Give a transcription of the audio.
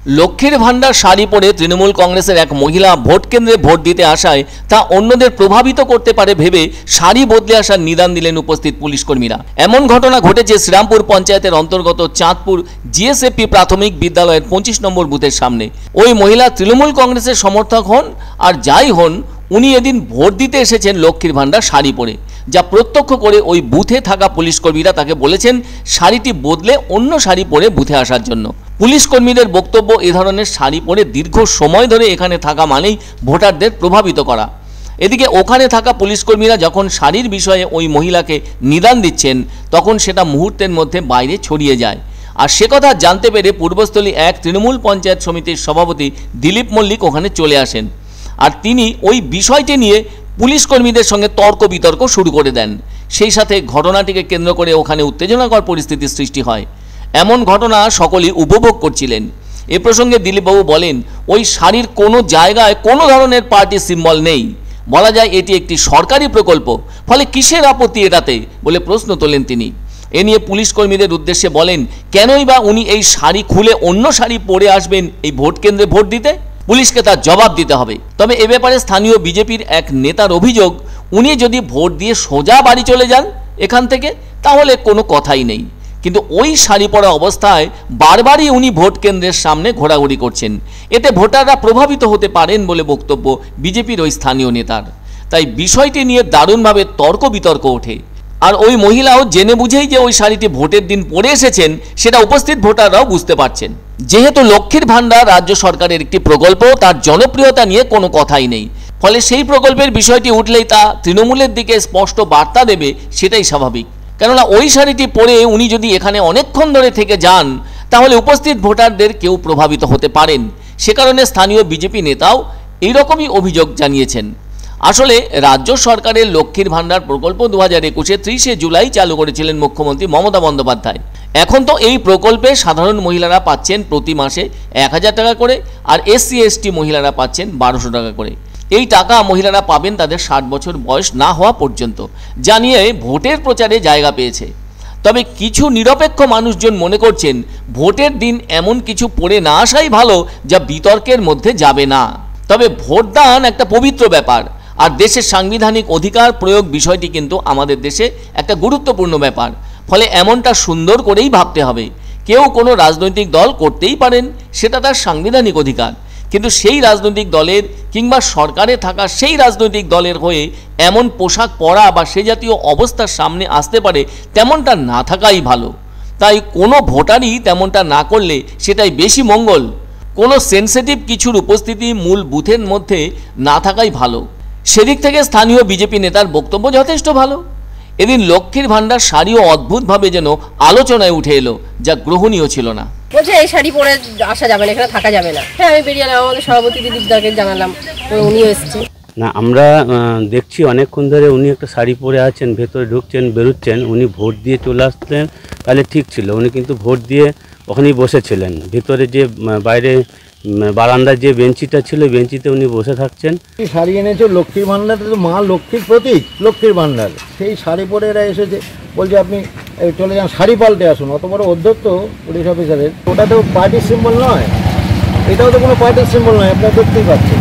লক্ষ্মীর ভান্ডার শাড়ি পরে তৃণমূল কংগ্রেসের এক মহিলা ভোট কেন্দ্রে ভোট দিতে আসায় তা অন্যদের প্রভাবিত করতে পারে ভেবে শাড়ি বদলে আসার নিদান দিলেন উপস্থিত পুলিশ কর্মীরা। এমন ঘটনা ঘটেছে শ্রীরামপুর পঞ্চায়েতের অন্তর্গত চাঁদপুর জিএসএপি প্রাথমিক বিদ্যালয়ের 25 নম্বর বুথের সামনে। ওই মহিলা তৃণমূল কংগ্রেসের সমর্থক হন আর যাই হন, উনি এদিন ভোট দিতে এসেছেন লক্ষ্মীর ভান্ডার শাড়ি পরে, যা প্রত্যক্ষ করে ওই বুথে থাকা পুলিশ কর্মীরা তাকে বলেছেন শাড়িটি বদলে অন্য শাড়ি পরে বুথে আসার জন্য। পুলিশ কর্মীদের বক্তব্য, এ ধরনের শাড়ি পরে দীর্ঘ সময় ধরে এখানে থাকা মানেই ভোটারদের প্রভাবিত করা। এদিকে ওখানে থাকা পুলিশ কর্মীরা যখন শাড়ির বিষয়ে ওই মহিলাকে নিদান দিচ্ছেন, তখন সেটা মুহূর্তের মধ্যে বাইরে ছড়িয়ে যায়। আর সে কথা জানতে পেরে পূর্বস্থলী 1 তৃণমূল পঞ্চায়েত সমিতির সভাপতি দিলীপ মল্লিক ওখানে চলে আসেন, আর তিনি ওই বিষয়টি নিয়ে পুলিশ কর্মীদের সঙ্গে তর্ক বিতর্ক শুরু করে দেন। সেই সাথে ঘটনাটিকে কেন্দ্র করে ওখানে উত্তেজনাকর পরিস্থিতির সৃষ্টি হয়। এমন ঘটনা সকলেই উপভোগ করছিলেন। এ প্রসঙ্গে দিলীপবাবু বলেন, ওই শাড়ির কোনো জায়গায় কোনো ধরনের পার্টি সিম্বল নেই, বলা যায় এটি একটি সরকারি প্রকল্প, ফলে কিসের আপত্তি এটাতে বলে প্রশ্ন তোলেন তিনি। এ নিয়ে পুলিশ কর্মীদের উদ্দেশ্যে বলেন, কেনই বা উনি এই শাড়ি খুলে অন্য শাড়ি পরে আসবেন এই ভোট কেন্দ্রে ভোট দিতে? পুলিশকে তার জবাব দিতে হবে। তবে এ ব্যাপারে স্থানীয় বিজেপির এক নেতার অভিযোগ, উনি যদি ভোট দিয়ে সোজা বাড়ি চলে যান এখান থেকে, তাহলে কোনো কথাই নেই, কিন্তু ওই শাড়ি পরা অবস্থায় বারবারই উনি ভোট কেন্দ্রের সামনে ঘোরাঘুরি করছেন, এতে ভোটাররা প্রভাবিত হতে পারেন বলে বক্তব্য বিজেপির ওই স্থানীয় নেতার। তাই বিষয়টি নিয়ে দারুণভাবে তর্ক বিতর্ক ওঠে। আর ওই মহিলাও জেনে বুঝেই যে ওই শাড়িটি ভোটের দিন পরে এসেছেন, সেটা উপস্থিত ভোটাররাও বুঝতে পারছেন। যেহেতু লক্ষ্মীর ভান্ডার রাজ্য সরকারের একটি প্রকল্প, তার জনপ্রিয়তা নিয়ে কোনো কথাই নেই, ফলে সেই প্রকল্পের বিষয়টি উঠলেই তা তৃণমূলের দিকে স্পষ্ট বার্তা দেবে, সেটাই স্বাভাবিক। কেননা ওই শাড়িটি পরে উনি যদি এখানে অনেকক্ষণ ধরে থেকে যান, তাহলে উপস্থিত ভোটারদের কেউ প্রভাবিত হতে পারেন। সে কারণে স্থানীয় বিজেপি নেতাও এইরকমই অভিযোগ জানিয়েছেন। আসলে রাজ্য সরকারের লক্ষ্মীর ভান্ডার প্রকল্প 2021-এ 30শে জুলাই চালু করেছিলেন মুখ্যমন্ত্রী মমতা বন্দ্যোপাধ্যায়। এখন তো এই প্রকল্পে সাধারণ মহিলারা পাচ্ছেন প্রতি মাসে 1000 টাকা করে, আর SC/ST মহিলারা পাচ্ছেন 1200 টাকা করে। এই টাকা মহিলারা পাবেন তাদের 60 বছর বয়স না হওয়া পর্যন্ত, যা নিয়ে ভোটের প্রচারে জায়গা পেয়েছে। তবে কিছু নিরপেক্ষ মানুষজন মনে করছেন, ভোটের দিন এমন কিছু পড়ে না আসাই ভালো যা বিতর্কের মধ্যে যাবে না। তবে ভোটদান একটা পবিত্র ব্যাপার, আর দেশের সাংবিধানিক অধিকার প্রয়োগ বিষয়টি কিন্তু আমাদের দেশে একটা গুরুত্বপূর্ণ ব্যাপার, ফলে এমনটা সুন্দর করেই ভাবতে হবে। কেউ কোনো রাজনৈতিক দল করতেই পারেন, সেটা তার সাংবিধানিক অধিকার, কিন্তু সেই রাজনৈতিক দলের কিংবা সরকারে থাকা সেই রাজনৈতিক দলের হয়ে এমন পোশাক পরা বা সে জাতীয় অবস্থার সামনে আসতে পারে, তেমনটা না থাকাই ভালো। তাই কোনো ভোটারই তেমনটা না করলে সেটাই বেশি মঙ্গল। কোনো সেন্সিটিভ কিছুর উপস্থিতি মূল বুথের মধ্যে না থাকাই ভালো। সেদিক থেকে স্থানীয় বিজেপি নেতার বক্তব্য যথেষ্ট ভালো। এদিন লক্ষ্মীর ভান্ডার শাড়িও অদ্ভুতভাবে যেন আলোচনায় উঠে এলো, যা গ্রহণীয় ছিল না। বলছে এই শাড়ি পরে আসা যাবে না, এখানে থাকা যাবে না। হ্যাঁ, আমি বেরিয়ে এলাম, আমাদের সভাপতি দিলীপদাকে জানালাম, উনিও এসেছে। না, আমরা দেখছি অনেকক্ষণ ধরে উনি একটা শাড়ি পরে আছেন, ভেতরে ঢুকছেন বেরোচ্ছেন। উনি ভোট দিয়ে চলে আসতেন তাহলে ঠিক ছিল, উনি কিন্তু ভোট দিয়ে ওখানেই বসেছিলেন। ভিতরে যে বাইরে বারান্দার যে বেঞ্চিটা ছিল, বেঞ্চিতে উনি বসে থাকছেন। শাড়ি এনেছে লক্ষ্মীর ভান্ডার, তো মা লক্ষ্মীর প্রতীক লক্ষ্মীর ভান্ডার, সেই শাড়ি পরে এরা এসেছে। বলছে আপনি চলে যান, শাড়ি পাল্টে আসুন। অত বড় অধ্যক্ষ পুলিশ অফিসারের, ওটা তো পার্টির সিম্বল নয়, এটাও তো কোনো পার্টির সিম্বল নয়, আপনারা দেখতেই পাচ্ছেন।